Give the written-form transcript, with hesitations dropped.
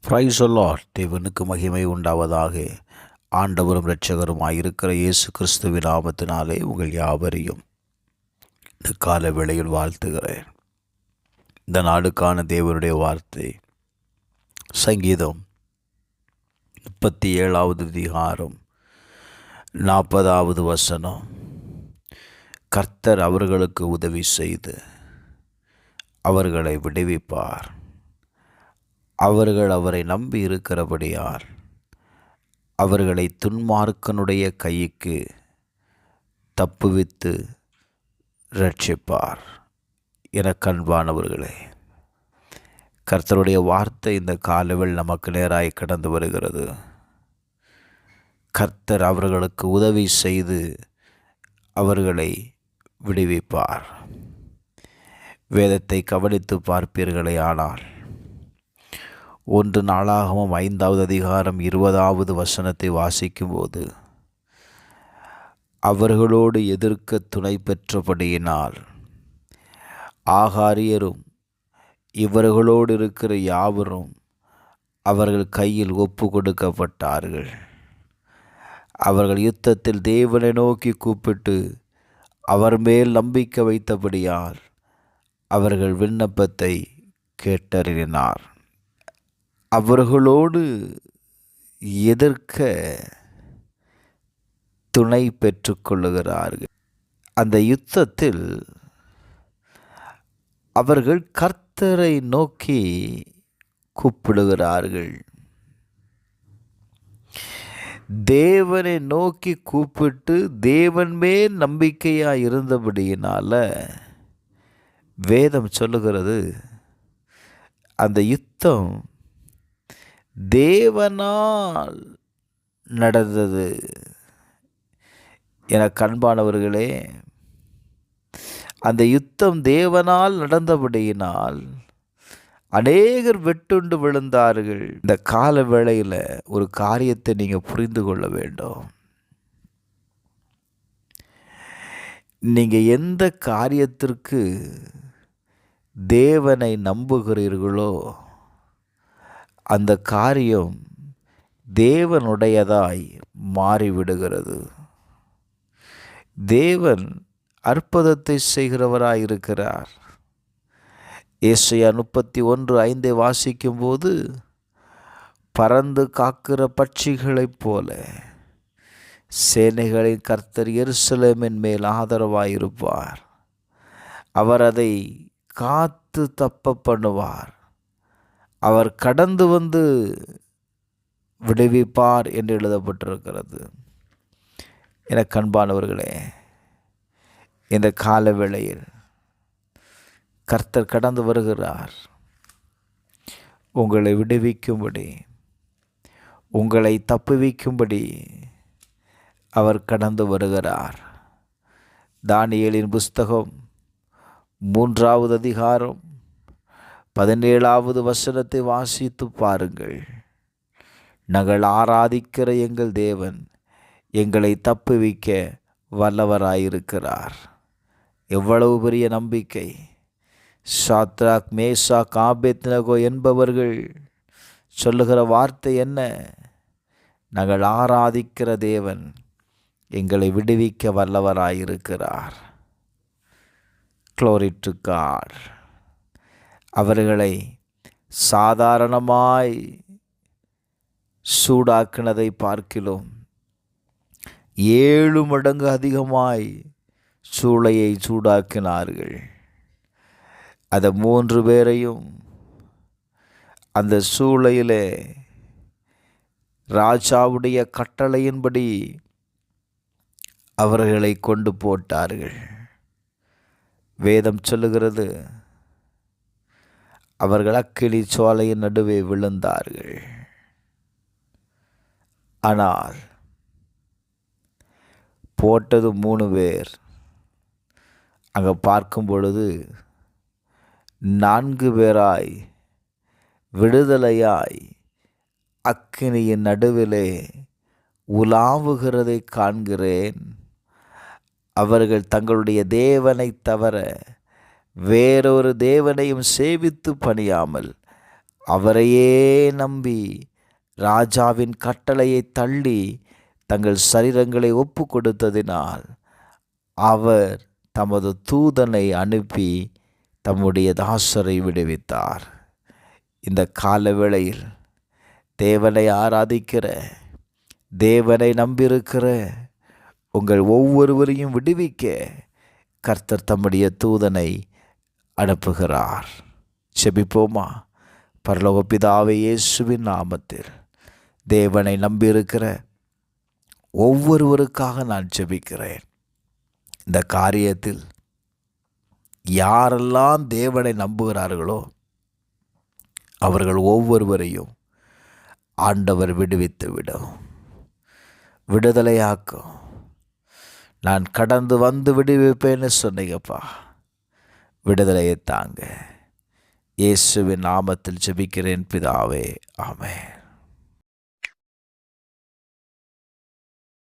Praise the Lord. தேவனுக்கு மகிமை உண்டாவதாக. ஆண்டவரும் இரட்சகருமாயிருக்கிற இயேசு கிறிஸ்துவின் நாமத்தினாலே உங்கள் யாவரையும் இந்த கால வேளையில் வாழ்த்துகிறேன். இந்த நாளுக்கான தேவனுடைய வார்த்தை சங்கீதம் 37வது அதிகாரம் 40வது வசனம். கர்த்தர் அவர்களுக்கு உதவி செய்து அவர்களை விடுவிப்பார். அவர்கள் அவரை நம்பி இருக்கிறபடியால் அவர்களை துன்மார்க்கனுடைய கைக்கு தப்புவித்து ரட்சிப்பார். என கண்பானவர்களே, கர்த்தருடைய வார்த்தை இந்த காலவில் நமக்கு நேராய் கடந்து வருகிறது. கர்த்தர் அவர்களுக்கு உதவி செய்து அவர்களை விடுவிப்பார். வேதத்தை கவனித்து பார்ப்பீர்களே ஆனால் 1 நாளாகமம் 5வது அதிகாரம் 20வது வசனத்தை வாசிக்கும்போது, அவர்களோடு எதிர்க்க துணை பெற்றபடியினால் ஆகாரியரும் இவர்களோடு இருக்கிற யாவரும் அவர்கள் கையில் ஒப்பு கொடுக்கப்பட்டார்கள். அவர்கள் யுத்தத்தில் தேவனை நோக்கி கூப்பிட்டு அவர் மேல் நம்பிக்கை வைத்தபடியால் அவர்கள் விண்ணப்பத்தை கேட்டறினார். அவர்களோடு எதிர்க்க துணை பெற்றுக்கொள்ளுகிறார்கள். அந்த யுத்தத்தில் அவர்கள் கர்த்தரை நோக்கி கூப்பிடுகிறார்கள். தேவனை நோக்கி கூப்பிட்டு தேவன் மேல் நம்பிக்கையாக இருந்தபடியினால வேதம் சொல்லுகிறது, அந்த யுத்தம் தேவனால் நடந்தது. என கண்பானவர்களே, அந்த யுத்தம் தேவனால் நடந்தபடியினால் அநேகர் வெட்டுண்டு விழுந்தார்கள். இந்த கால வேளையில் ஒரு காரியத்தை நீங்கள் புரிந்து கொள்ள வேண்டும். நீங்கள் எந்த காரியத்திற்கு தேவனை நம்புகிறீர்களோ அந்த காரியம் தேவனுடையதாய் மாறிவிடுகிறது. தேவன் அற்புதத்தை செய்கிறவராயிருக்கிறார். ஏசாயா 31:5 வாசிக்கும்போது, பறந்து காக்கிற பட்சிகளைப் போல சேனைகளின் கர்த்தர் எருசலேமின் மேல் ஆதரவாயிருப்பார். அவர் அதை காத்து தப்ப பண்ணுவார். அவர் கடந்து வந்து விடுவிப்பார் என்று எழுதப்பட்டிருக்கிறது. என கண்பானவர்களே, இந்த கால வேளையில் கர்த்தர் கடந்து வருகிறார். உங்களை விடுவிக்கும்படி, உங்களை தப்புவிக்கும்படி அவர் கடந்து வருகிறார். தானியேலின் புஸ்தகம் 3வது அதிகாரம் 17வது வசனத்தை வாசித்து பாருங்கள். நாங்கள் ஆராதிக்கிற எங்கள் தேவன் எங்களை தப்புவிக்க வல்லவராயிருக்கிறார். எவ்வளவு பெரிய நம்பிக்கை! சாத்ராக், மேஷாக், ஆபேத்நேகோ என்பவர்கள் சொல்லுகிற வார்த்தை என்ன? நாங்கள் ஆராதிக்கிற தேவன் எங்களை விடுவிக்க வல்லவராயிருக்கிறார். Glory to God. அவர்களை சாதாரணமாய் சூடாக்கினதை பார்க்கிலும் 7 மடங்கு அதிகமாய் சூளையை சூடாக்கினார்கள். அந்த 3 பேரையும் அந்த சூளையிலே ராஜாவுடைய கட்டளையின்படி அவர்களை கொண்டு போட்டார்கள். வேதம் சொல்லுகிறது, அவர்கள் அக்கினி சோலையின் நடுவே விழுந்தார்கள். ஆனால் போட்டது 3 பேர். அங்கே பார்க்கும் பொழுது 4 பேராய் விடுதலையாய் அக்கினியின் நடுவிலே உலாவுகிறதை காண்கிறேன். அவர்கள் தங்களுடைய தேவனை தவிர வேறொரு தேவனையும் சேவித்து பணியாமல் அவரையே நம்பி ராஜாவின் கட்டளையை தள்ளி தங்கள் சரீரங்களை ஒப்பு கொடுத்ததினால் அவர் தமது தூதனை அனுப்பி தம்முடைய தாசரை விடுவித்தார். இந்த காலவேளையில் தேவனை ஆராதிக்கிற, தேவனை நம்பியிருக்கிற உங்கள் ஒவ்வொருவரையும் விடுவிக்க கர்த்தர் தம்முடைய தூதனை அனுப்புகிறார். செபிப்போமா? பரலோக பிதாவே, இயேசுவின் நாமத்தில் தேவனை நம்பியிருக்கிற ஒவ்வொருவருக்காக நான் செபிக்கிறேன். இந்த காரியத்தில் யாரெல்லாம் தேவனை நம்புகிறார்களோ அவர்கள் ஒவ்வொருவரையும் ஆண்டவர் விடுவித்து விடும், விடுதலையாக்கும். நான் கடந்து வந்து விடுவிப்பேன்னு சொன்னீங்கப்பா. விடுதலையை தாங்க. இயேசுவின் நாமத்தில் ஜெபிக்கிறேன் பிதாவே, ஆமென்.